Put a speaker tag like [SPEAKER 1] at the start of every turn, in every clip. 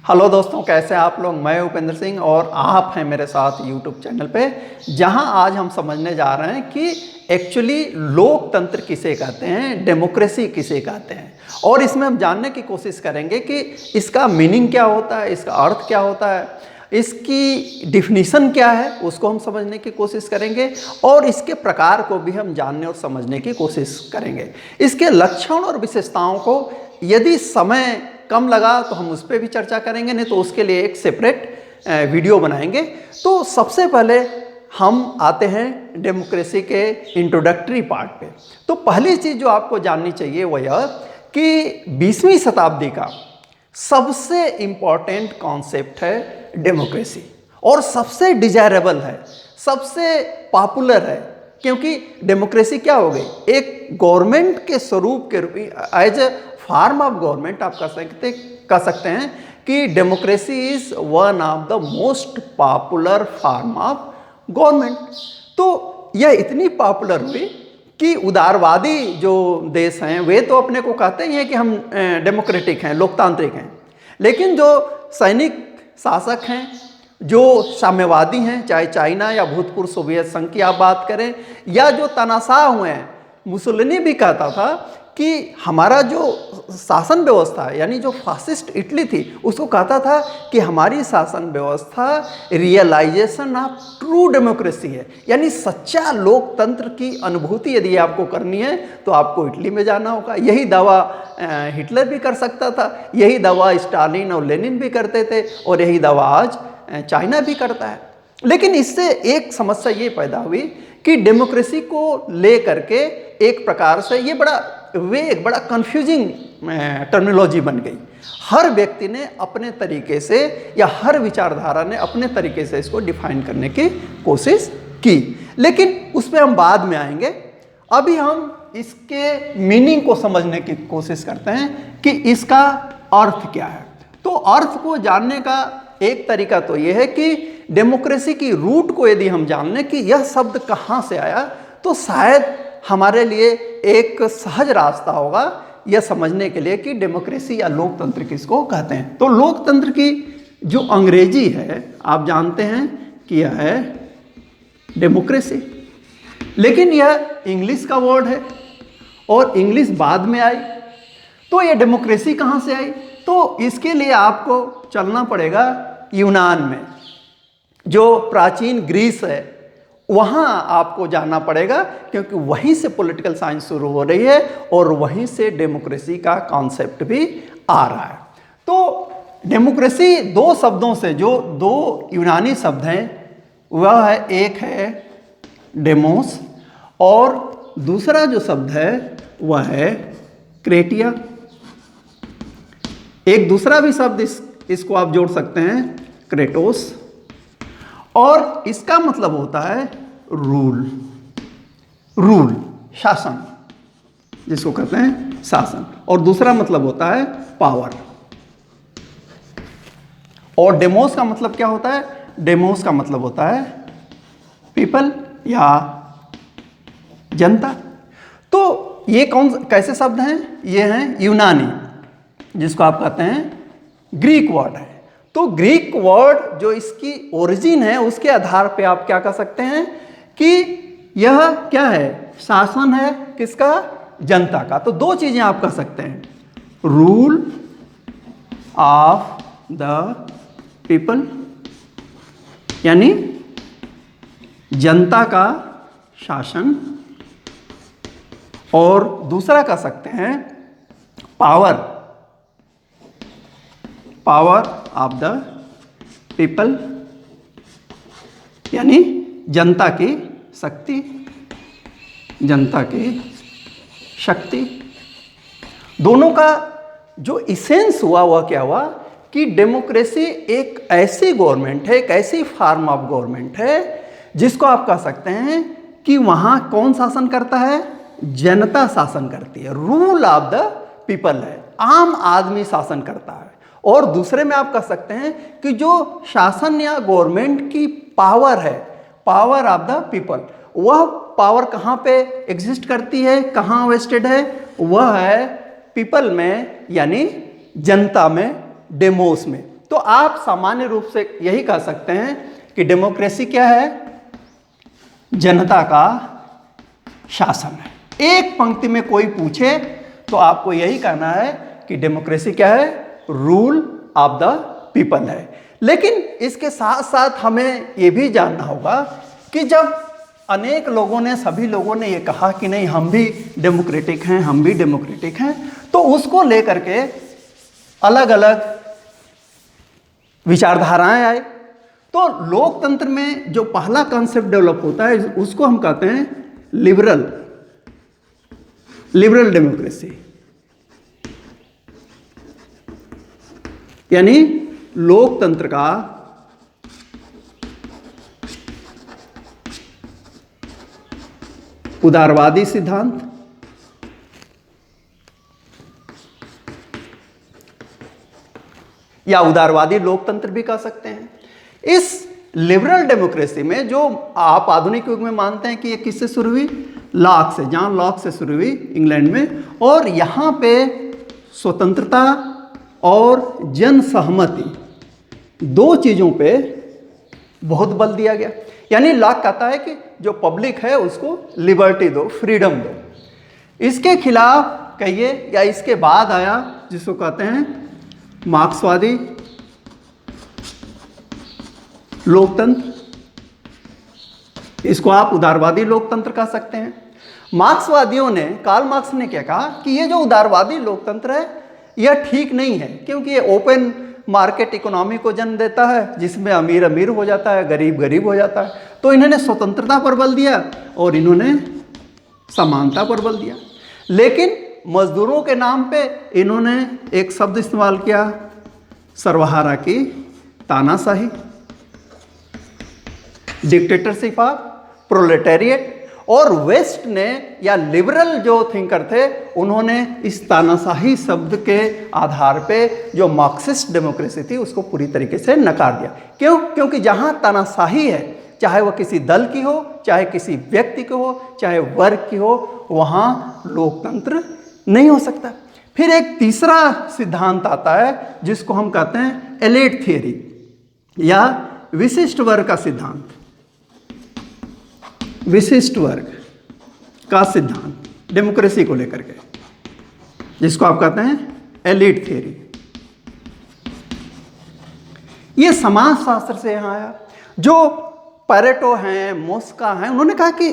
[SPEAKER 1] Hello दोस्तों, कैसे हैं आप लोग। मैं उपेंद्र सिंह और आप हैं मेरे साथ यूट्यूब चैनल पे, जहां आज हम समझने जा रहे हैं कि एक्चुअली लोकतंत्र किसे कहते हैं, डेमोक्रेसी किसे कहते हैं। और इसमें हम जानने की कोशिश करेंगे कि इसका मीनिंग क्या होता है, इसका अर्थ क्या होता है, इसकी डिफिनीशन क्या है, उसको हम समझने की कोशिश करेंगे और इसके प्रकार को भी हम जानने और समझने की कोशिश करेंगे। इसके लक्षण और विशेषताओं को यदि समय कम लगा तो हम उस पर भी चर्चा करेंगे, नहीं तो उसके लिए एक सेपरेट वीडियो बनाएंगे। तो सबसे पहले हम आते हैं डेमोक्रेसी के इंट्रोडक्टरी पार्ट पे। तो पहली चीज़ जो आपको जाननी चाहिए वह यह कि 20वीं शताब्दी का सबसे इम्पॉर्टेंट कॉन्सेप्ट है डेमोक्रेसी, और सबसे डिजायरेबल है, सबसे पॉपुलर है। क्योंकि डेमोक्रेसी क्या हो गई, एक गवर्नमेंट के स्वरूप के रूप में, as a form of government आप कह सकते हैं कि democracy is one of the most popular form of government. तो यह इतनी पॉपुलर हुई कि उदारवादी जो देश हैं वे तो अपने को कहते ही हैं कि हम डेमोक्रेटिक हैं, लोकतांत्रिक हैं। लेकिन जो सैनिक शासक हैं, जो साम्यवादी हैं, चाहे चाइना या भूतपूर्व सोवियत संघ की आप बात करें, या जो तानाशाह हुए हैं, मुसोलिनी भी कहता था कि हमारा जो शासन व्यवस्था है, यानी जो फासिस्ट इटली थी, उसको कहता था कि हमारी शासन व्यवस्था रियलाइजेशन ऑफ ट्रू डेमोक्रेसी है। यानी सच्चा लोकतंत्र की अनुभूति यदि आपको करनी है तो आपको इटली में जाना होगा। यही दावा हिटलर भी कर सकता था, यही दावा स्टालिन और लेनिन भी करते थे, और यही दावा आज चाइना भी करता है। लेकिन इससे एक समस्या ये पैदा हुई कि डेमोक्रेसी को ले करके एक प्रकार से ये एक बड़ा कंफ्यूजिंग टर्मिनोलॉजी बन गई। हर व्यक्ति ने अपने तरीके से या हर विचारधारा ने अपने तरीके से इसको डिफाइन करने की कोशिश की, लेकिन उस पर हम बाद में आएंगे। अभी हम इसके मीनिंग को समझने की कोशिश करते हैं कि इसका अर्थ क्या है। तो अर्थ को जानने का एक तरीका तो यह है कि डेमोक्रेसी की रूट को यदि हम जान लें कि यह शब्द कहाँ से आया, तो शायद हमारे लिए एक सहज रास्ता होगा यह समझने के लिए कि डेमोक्रेसी या लोकतंत्र किसको कहते हैं। तो लोकतंत्र की जो अंग्रेजी है आप जानते हैं कि यह है डेमोक्रेसी, लेकिन यह इंग्लिश का वर्ड है और इंग्लिश बाद में आई। तो यह डेमोक्रेसी कहाँ से आई, तो इसके लिए आपको चलना पड़ेगा यूनान में, जो प्राचीन ग्रीस है, वहाँ आपको जाना पड़ेगा, क्योंकि वहीं से पॉलिटिकल साइंस शुरू हो रही है और वहीं से डेमोक्रेसी का कॉन्सेप्ट भी आ रहा है। तो डेमोक्रेसी दो शब्दों से, जो दो यूनानी शब्द हैं, वह है, एक है डेमोस और दूसरा जो शब्द है वह है क्रेटिया। एक दूसरा भी शब्द इसको आप जोड़ सकते हैं, क्रेटोस, और इसका मतलब होता है रूल, शासन, जिसको कहते हैं शासन, और दूसरा मतलब होता है पावर। और डेमोस का मतलब क्या होता है, डेमोस का मतलब होता है पीपल या जनता। तो ये कैसे शब्द हैं, ये हैं यूनानी, जिसको आप कहते हैं ग्रीक वर्ड है। तो ग्रीक वर्ड जो इसकी ओरिजिन है उसके आधार पे आप क्या कह सकते हैं कि यह क्या है, शासन है किसका, जनता का। तो दो चीजें आप कह सकते हैं, रूल ऑफ द पीपल, यानी जनता का शासन, और दूसरा कह सकते हैं पावर ऑफ द पीपल, यानी जनता की शक्ति, जनता की शक्ति। दोनों का जो इसेंस हुआ वह क्या हुआ कि डेमोक्रेसी एक ऐसी गवर्नमेंट है, एक ऐसी फॉर्म ऑफ गवर्नमेंट है जिसको आप कह सकते हैं कि वहाँ कौन शासन करता है, जनता शासन करती है, रूल ऑफ द पीपल है, आम आदमी शासन करता है। और दूसरे में आप कह सकते हैं कि जो शासन या गवर्नमेंट की पावर है, पावर ऑफ द पीपल, वह पावर कहाँ पे एग्जिस्ट करती है, कहाँ वेस्टेड है, वह है पीपल में, यानी जनता में, डेमोस में। तो आप सामान्य रूप से यही कह सकते हैं कि डेमोक्रेसी क्या है? जनता का शासन है। एक पंक्ति में कोई पूछे तो आपको यही कहना है कि डेमोक्रेसी क्या है? रूल ऑफ द पीपल है। लेकिन इसके साथ साथ हमें यह भी जानना होगा कि जब अनेक लोगों ने, सभी लोगों ने ये कहा कि नहीं हम भी डेमोक्रेटिक हैं, हम भी डेमोक्रेटिक हैं, तो उसको लेकर के अलग अलग विचारधाराएं आए। तो लोकतंत्र में जो पहला कॉन्सेप्ट डेवलप होता है उसको हम कहते हैं लिबरल डेमोक्रेसी, यानी लोकतंत्र का उदारवादी सिद्धांत या उदारवादी लोकतंत्र भी कह सकते हैं। इस लिबरल डेमोक्रेसी में जो आप आधुनिक युग में मानते हैं कि ये किससे शुरू हुई? लॉक से, जॉन लॉक से शुरू हुई इंग्लैंड में। और यहाँ पे स्वतंत्रता और जन सहमति दो चीज़ों पे बहुत बल दिया गया। यानी लॉक कहता है कि जो पब्लिक है उसको लिबर्टी दो, फ्रीडम दो। इसके खिलाफ कहिए या इसके बाद आया जिसको कहते हैं मार्क्सवादी लोकतंत्र, इसको आप उदारवादी लोकतंत्र कह सकते हैं। मार्क्सवादियों ने, कार्ल मार्क्स ने क्या कहा कि ये जो उदारवादी लोकतंत्र है यह ठीक नहीं है, क्योंकि ये ओपन मार्केट इकोनॉमी को जन्म देता है जिसमें अमीर अमीर हो जाता है, गरीब गरीब हो जाता है। तो इन्होंने स्वतंत्रता पर बल दिया और इन्होंने समानता पर बल दिया। लेकिन मजदूरों के नाम पे इन्होंने एक शब्द इस्तेमाल किया, सर्वहारा की तानाशाही, डिक्टेटरशिप ऑफ प्रोलेटेरिएट। और वेस्ट ने या लिबरल जो थिंकर थे उन्होंने इस तानाशाही शब्द के आधार पे जो मार्क्सिस्ट डेमोक्रेसी थी उसको पूरी तरीके से नकार दिया। क्यों? क्योंकि जहां तानाशाही है, चाहे वह किसी दल की हो, चाहे किसी व्यक्ति की हो, चाहे वर्ग की हो, वहां लोकतंत्र नहीं हो सकता। फिर एक तीसरा सिद्धांत आता है जिसको हम कहते हैं एलीट थियरी या विशिष्ट वर्ग का सिद्धांत। विशिष्ट वर्ग का सिद्धांत डेमोक्रेसी को लेकर के, जिसको आप कहते हैं एलीट थियरी। ये समाजशास्त्र से यहां आया। जो पैरेटो हैं, मोस्का हैं, उन्होंने कहा कि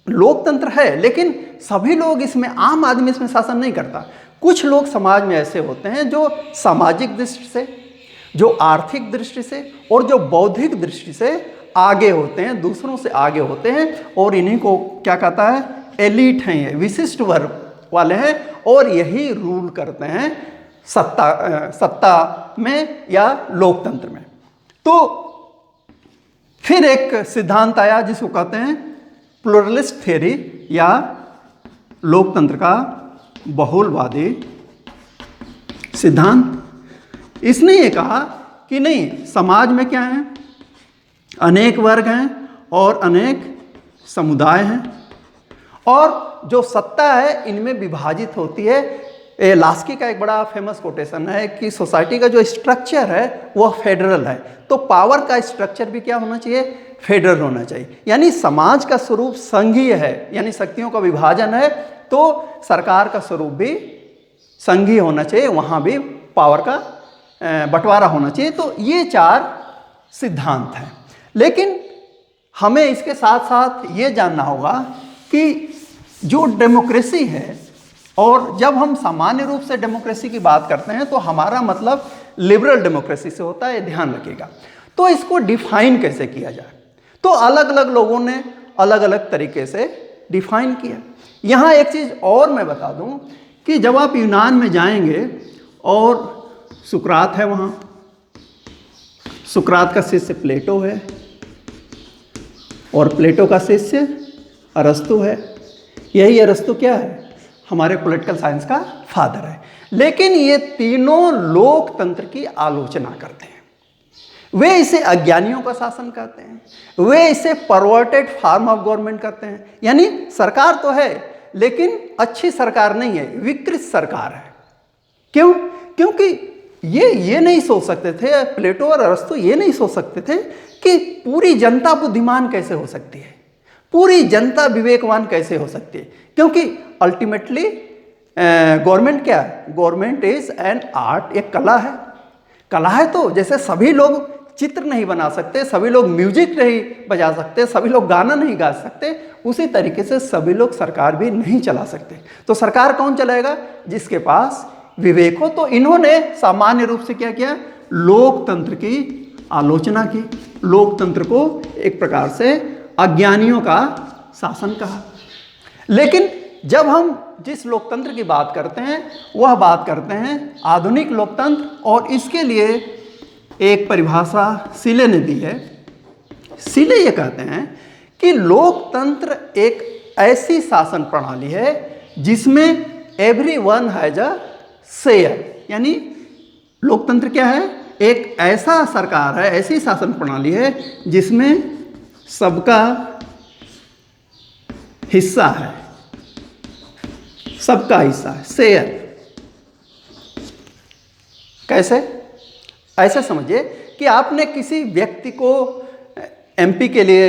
[SPEAKER 1] लोकतंत्र है लेकिन सभी लोग इसमें, आम आदमी इसमें शासन नहीं करता। कुछ लोग समाज में ऐसे होते हैं जो सामाजिक दृष्टि से, जो आर्थिक दृष्टि से और जो बौद्धिक दृष्टि से आगे होते हैं, दूसरों से आगे होते हैं, और इन्हीं को क्या कहता है? एलीट हैं, ये विशिष्ट वर्ग वाले हैं, और यही रूल करते हैं सत्ता में या लोकतंत्र में। तो फिर एक सिद्धांत आया जिसको कहते हैं प्लुरलिस्ट थ्योरी या लोकतंत्र का बहुलवादी सिद्धांत। इसने ये कहा कि नहीं, समाज में क्या है? अनेक वर्ग हैं और अनेक समुदाय हैं, और जो सत्ता है इनमें विभाजित होती है। लास्की का एक बड़ा फेमस कोटेशन है कि सोसाइटी का जो स्ट्रक्चर है वह फेडरल है, तो पावर का स्ट्रक्चर भी क्या होना चाहिए? फेडरल होना चाहिए। यानी समाज का स्वरूप संघीय है, यानी शक्तियों का विभाजन है, तो सरकार का स्वरूप भी संघीय होना चाहिए, वहाँ भी पावर का बंटवारा होना चाहिए। तो ये चार सिद्धांत हैं। लेकिन हमें इसके साथ साथ ये जानना होगा कि जो डेमोक्रेसी है, और जब हम सामान्य रूप से डेमोक्रेसी की बात करते हैं तो हमारा मतलब लिबरल डेमोक्रेसी से होता है, ध्यान रखिएगा। तो इसको डिफाइन कैसे किया जाए? तो अलग अलग लोगों ने अलग अलग तरीके से डिफाइन किया। यहाँ एक चीज़ और मैं बता दूँ कि जब आप यूनान में जाएंगे और सुकरात है, वहाँ सुकरात का शिष्य प्लेटो है और प्लेटो का शिष्य अरस्तु है। यही अरस्तु क्या है? हमारे पॉलिटिकल साइंस का फादर है। लेकिन ये तीनों लोकतंत्र की आलोचना करते हैं। वे इसे अज्ञानियों का शासन कहते हैं, वे इसे परवर्टेड फॉर्म ऑफ गवर्नमेंट कहते हैं। यानी सरकार तो है लेकिन अच्छी सरकार नहीं है, विकृत सरकार है। क्यों? क्योंकि ये नहीं सोच सकते थे, प्लेटो और अरस्तु ये नहीं सोच सकते थे कि पूरी जनता बुद्धिमान कैसे हो सकती है, पूरी जनता विवेकवान कैसे हो सकती है। क्योंकि अल्टीमेटली गवर्नमेंट क्या है, गवर्नमेंट इज एन आर्ट, एक कला है। कला है तो जैसे सभी लोग चित्र नहीं बना सकते, सभी लोग म्यूजिक नहीं बजा सकते, सभी लोग गाना नहीं गा सकते, उसी तरीके से सभी लोग सरकार भी नहीं चला सकते। तो सरकार कौन चलाएगा, जिसके पास विवेक हो। तो इन्होंने सामान्य रूप से क्या किया, लोकतंत्र की आलोचना की, लोकतंत्र को एक प्रकार से अज्ञानियों का शासन कहा। लेकिन जब हम जिस लोकतंत्र की बात करते हैं वह बात करते हैं आधुनिक लोकतंत्र, और इसके लिए एक परिभाषा सीले ने दी है। सीले ये कहते हैं कि लोकतंत्र एक ऐसी शासन प्रणाली है जिसमें एवरीवन हैज अ शेयर। यानी लोकतंत्र क्या है, एक ऐसा सरकार है, ऐसी शासन प्रणाली है जिसमें सबका हिस्सा है, सबका हिस्सा है, शेयर। कैसे, ऐसे समझिए कि आपने किसी व्यक्ति को एमपी के लिए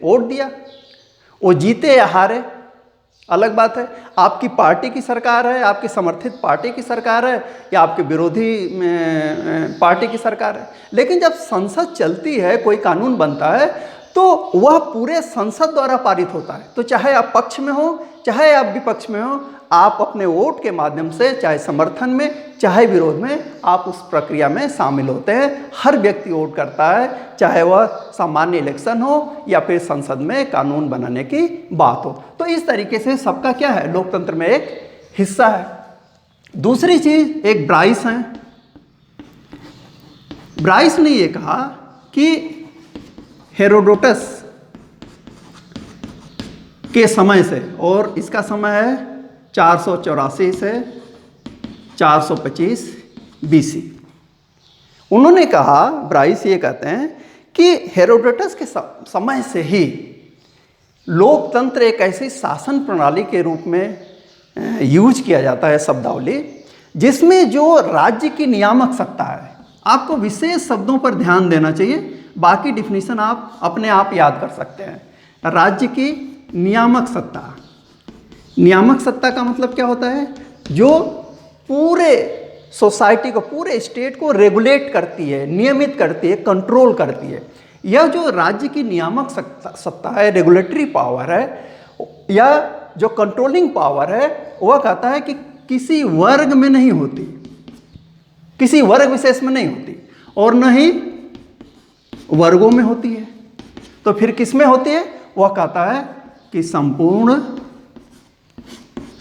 [SPEAKER 1] वोट दिया, वो जीते या हारे अलग बात है। आपकी पार्टी की सरकार है, आपकी समर्थित पार्टी की सरकार है, या आपके विरोधी पार्टी की सरकार है। लेकिन जब संसद चलती है, कोई कानून बनता है, तो वह पूरे संसद द्वारा पारित होता है। तो चाहे आप पक्ष में हो, चाहे आप विपक्ष में हो, आप अपने वोट के माध्यम से, चाहे समर्थन में चाहे विरोध में, आप उस प्रक्रिया में शामिल होते हैं। हर व्यक्ति वोट करता है, चाहे वह सामान्य इलेक्शन हो या फिर संसद में कानून बनाने की बात हो। तो इस तरीके से सबका क्या है, लोकतंत्र में एक हिस्सा है। दूसरी चीज, एक ब्राइस है। ब्राइस ने यह कहा कि हेरोडोटस के समय से, और इसका समय है 484 से 425 BC। उन्होंने कहा, ब्राइस ये कहते हैं कि हेरोडोटस के समय से ही लोकतंत्र एक ऐसी शासन प्रणाली के रूप में यूज किया जाता है शब्दावली, जिसमें जो राज्य की नियामक सत्ता है, आपको विशेष शब्दों पर ध्यान देना चाहिए, बाकी डिफिनीशन आप अपने आप याद कर सकते हैं। राज्य की नियामक सत्ता, नियामक सत्ता का मतलब क्या होता है, जो पूरे सोसाइटी को, पूरे स्टेट को रेगुलेट करती है, नियमित करती है, कंट्रोल करती है। यह जो राज्य की नियामक सत्ता है, रेगुलेटरी पावर है, या जो कंट्रोलिंग पावर है, वह कहता है कि किसी वर्ग में नहीं होती, किसी वर्ग विशेष में नहीं होती, और न ही वर्गों में होती है। तो फिर किस में होती है, वह कहता है कि संपूर्ण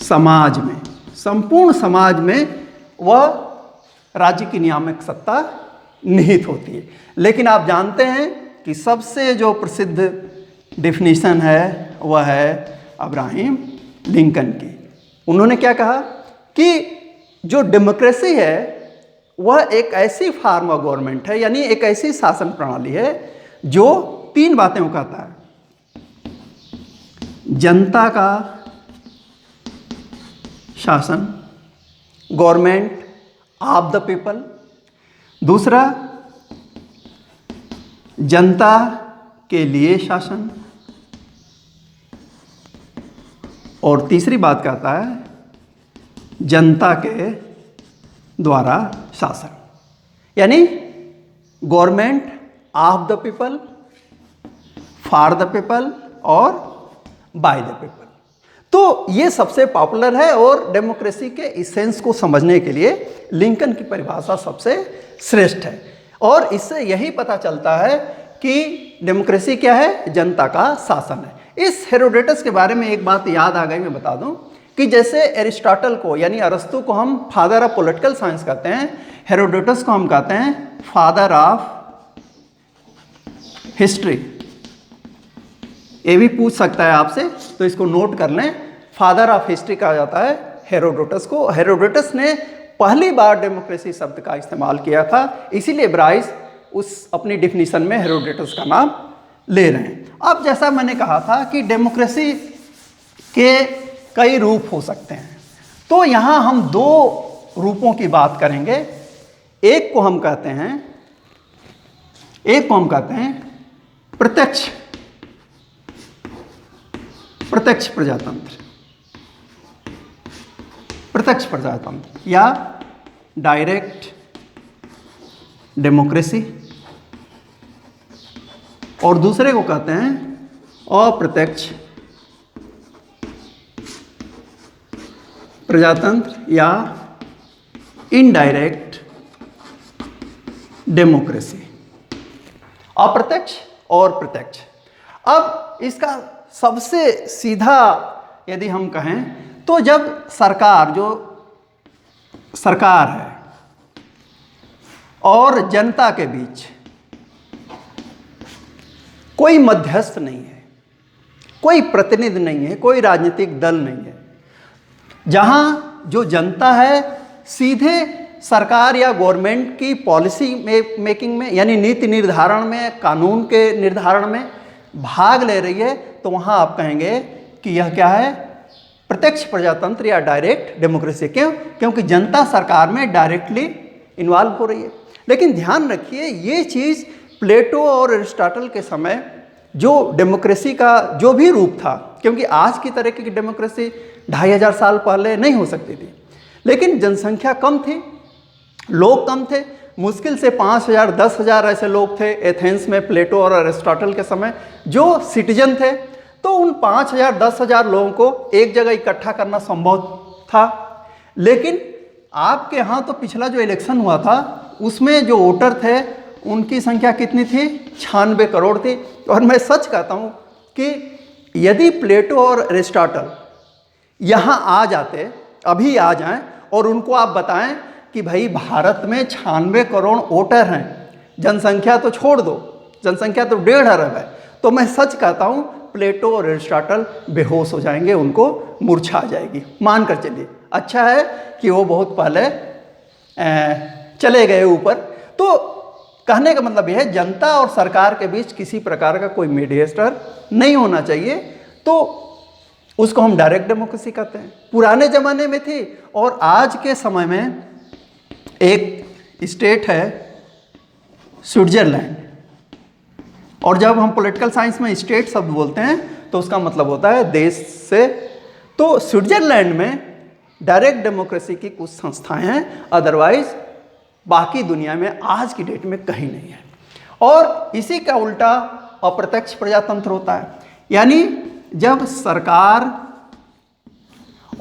[SPEAKER 1] समाज में, संपूर्ण समाज में वह राज्य की नियामक सत्ता निहित होती है। लेकिन आप जानते हैं कि सबसे जो प्रसिद्ध डिफिनीशन है वह है अब्राहम लिंकन की। उन्होंने क्या कहा कि जो डेमोक्रेसी है वह एक ऐसी फॉर्म ऑफ गवर्नमेंट है, यानी एक ऐसी शासन प्रणाली है जो तीन बातें वो कहता है। जनता का शासन, गवर्नमेंट ऑफ द पीपल। दूसरा, जनता के लिए शासन। और तीसरी बात कहता है जनता के द्वारा शासन, यानी government of the people, for the people और बाय द पीपल। तो ये सबसे पॉपुलर है, और डेमोक्रेसी के इसेंस को समझने के लिए लिंकन की परिभाषा सबसे श्रेष्ठ है। और इससे यही पता चलता है कि डेमोक्रेसी क्या है, जनता का शासन है। इस हेरोडोटस के बारे में एक बात याद आ गई, मैं बता दूं कि जैसे एरिस्टोटल को, यानी अरस्तु को हम फादर ऑफ पॉलिटिकल साइंस कहते हैं, हेरोडोटस को हम कहते हैं फादर ऑफ हिस्ट्री। ये भी पूछ सकता है आपसे, तो इसको नोट कर लें, फादर ऑफ हिस्ट्री कहा जाता है हेरोडोटस को। हेरोडोटस ने पहली बार डेमोक्रेसी शब्द का इस्तेमाल किया था, इसीलिए ब्राइस उस अपनी डिफिनीशन में हेरोडोटस का नाम ले रहे हैं। अब जैसा मैंने कहा था कि डेमोक्रेसी के कई रूप हो सकते हैं, तो यहाँ हम दो रूपों की बात करेंगे। एक को हम कहते हैं प्रत्यक्ष प्रजातंत्र या डायरेक्ट डेमोक्रेसी, और दूसरे को कहते हैं अप्रत्यक्ष प्रजातंत्र या इनडायरेक्ट डेमोक्रेसी। अप्रत्यक्ष और प्रत्यक्ष। अब इसका सबसे सीधा यदि हम कहें तो जब सरकार है और जनता के बीच कोई मध्यस्थ नहीं है, कोई प्रतिनिधि नहीं है, कोई राजनीतिक दल नहीं है, जहां जो जनता है सीधे सरकार या गवर्नमेंट की पॉलिसी मेकिंग में यानी नीति निर्धारण में, कानून के निर्धारण में भाग ले रही है, तो वहां आप कहेंगे कि यह क्या है, प्रत्यक्ष प्रजातंत्र या डायरेक्ट डेमोक्रेसी। क्यों? क्योंकि जनता सरकार में डायरेक्टली इन्वॉल्व हो रही है। लेकिन ध्यान रखिए, ये चीज़ प्लेटो और एरिस्टोटल के समय जो डेमोक्रेसी का जो भी रूप था, क्योंकि आज की तरह की डेमोक्रेसी 2500 साल पहले नहीं हो सकती थी, लेकिन जनसंख्या कम थी, लोग कम थे, मुश्किल से 5000 10,000 ऐसे लोग थे एथेंस में प्लेटो और एरिस्टोटल के समय जो सिटीजन थे। तो उन 5000 10,000 लोगों को एक जगह इकट्ठा करना संभव था। लेकिन आपके यहाँ तो पिछला जो इलेक्शन हुआ था उसमें जो वोटर थे उनकी संख्या कितनी थी? 96 करोड़ थी। और मैं सच कहता हूँ कि यदि प्लेटो और एरिस्टोटल यहाँ आ जाते, अभी आ जाएं, और उनको आप बताएं कि भाई भारत में 96 करोड़ वोटर हैं, जनसंख्या तो छोड़ दो, जनसंख्या तो 1.5 अरब है, तो मैं सच कहता हूँ प्लेटो और एरिस्टोटल बेहोश हो जाएंगे, उनको मूर्छा आ जाएगी। मान कर चलिए, अच्छा है कि वो बहुत पहले चले गए ऊपर। तो कहने का मतलब यह है, जनता और सरकार के बीच किसी प्रकार का कोई मीडिएटर नहीं होना चाहिए, तो उसको हम डायरेक्ट डेमोक्रेसी कहते हैं। पुराने ज़माने में थी, और आज के समय में एक स्टेट है स्विट्जरलैंड, और जब हम पॉलिटिकल साइंस में स्टेट शब्द बोलते हैं तो उसका मतलब होता है देश से। तो स्विट्जरलैंड में डायरेक्ट डेमोक्रेसी की कुछ संस्थाएं हैं, अदरवाइज बाकी दुनिया में आज की डेट में कहीं नहीं है। और इसी का उल्टा अप्रत्यक्ष प्रजातंत्र होता है, यानी जब सरकार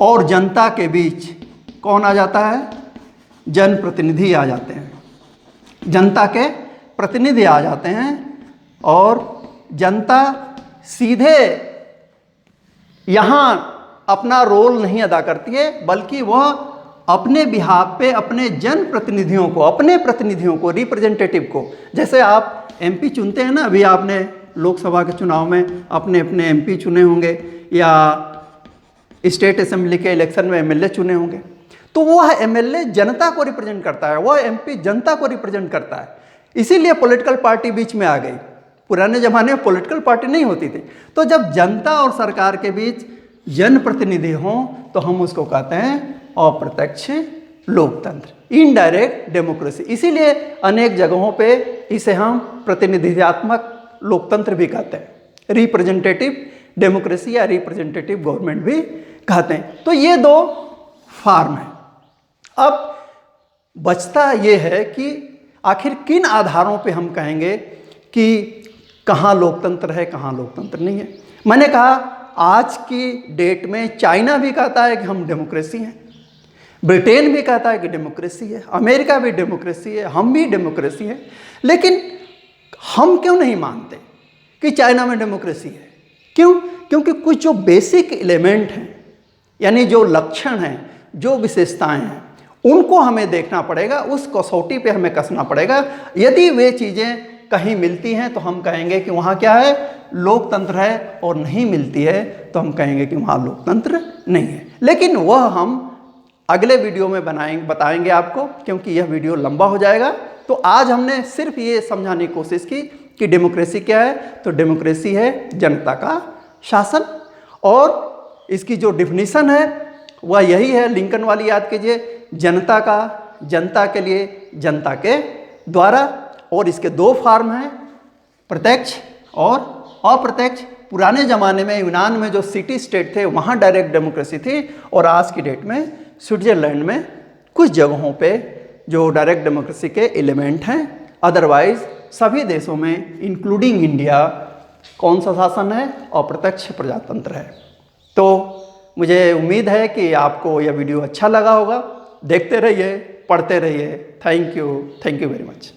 [SPEAKER 1] और जनता के बीच कौन आ जाता है? जनप्रतिनिधि आ जाते हैं, जनता के प्रतिनिधि आ जाते हैं, और जनता सीधे यहाँ अपना रोल नहीं अदा करती है, बल्कि वह अपने बिहाफ पे अपने जनप्रतिनिधियों को, अपने प्रतिनिधियों को, रिप्रेजेंटेटिव को, जैसे आप एमपी चुनते हैं ना, अभी आपने लोकसभा के चुनाव में अपने अपने एमपी चुने होंगे, या स्टेट असेंबली के इलेक्शन में एमएलए चुने होंगे, तो वह एमएलए जनता को रिप्रेजेंट करता है, वह एमपी जनता को रिप्रेजेंट करता है। इसीलिए पॉलिटिकल पार्टी बीच में आ गई। पुराने ज़माने में पॉलिटिकल पार्टी नहीं होती थी। तो जब जनता और सरकार के बीच जनप्रतिनिधि हों तो हम उसको कहते हैं अप्रत्यक्ष लोकतंत्र, इनडायरेक्ट डेमोक्रेसी। इसीलिए अनेक जगहों पे इसे हम प्रतिनिधित्वात्मक लोकतंत्र भी कहते हैं, रिप्रेजेंटेटिव डेमोक्रेसी या रिप्रेजेंटेटिव गवर्नमेंट भी कहते हैं। तो ये दो फॉर्म है। अब बचता ये है कि आखिर किन आधारों पे हम कहेंगे कि कहाँ लोकतंत्र है, कहाँ लोकतंत्र नहीं है। मैंने कहा आज की डेट में चाइना भी कहता है कि हम डेमोक्रेसी हैं, ब्रिटेन भी कहता है कि डेमोक्रेसी है, अमेरिका भी डेमोक्रेसी है, हम भी डेमोक्रेसी है। लेकिन हम क्यों नहीं मानते कि चाइना में डेमोक्रेसी है? क्यों? क्योंकि कुछ जो बेसिक एलिमेंट हैं, यानी जो लक्षण हैं, जो विशेषताएं हैं, उनको हमें देखना पड़ेगा, उस कसौटी पे हमें कसना पड़ेगा। यदि वे चीज़ें कहीं मिलती हैं तो हम कहेंगे कि वहाँ क्या है, लोकतंत्र है, और नहीं मिलती है तो हम कहेंगे कि वहाँ लोकतंत्र नहीं है। लेकिन वह हम अगले वीडियो में बताएंगे आपको, क्योंकि यह वीडियो लंबा हो जाएगा। तो आज हमने सिर्फ ये समझाने की कोशिश की कि डेमोक्रेसी क्या है। तो डेमोक्रेसी है जनता का शासन, और इसकी जो डिफिनीशन है वह यही है, लिंकन वाली याद कीजिए, जनता का जनता के लिए, जनता के द्वारा। और इसके दो फॉर्म हैं, प्रत्यक्ष और अप्रत्यक्ष। पुराने ज़माने में यूनान में जो सिटी स्टेट थे वहाँ डायरेक्ट डेमोक्रेसी थी, और आज की डेट में स्विट्ज़रलैंड में कुछ जगहों पे जो डायरेक्ट डेमोक्रेसी के एलिमेंट हैं। अदरवाइज सभी देशों में इंक्लूडिंग इंडिया कौन सा शासन है? अप्रत्यक्ष प्रजातंत्र है। तो मुझे उम्मीद है कि आपको यह वीडियो अच्छा लगा होगा। देखते रहिए, पढ़ते रहिए। Thank you very much.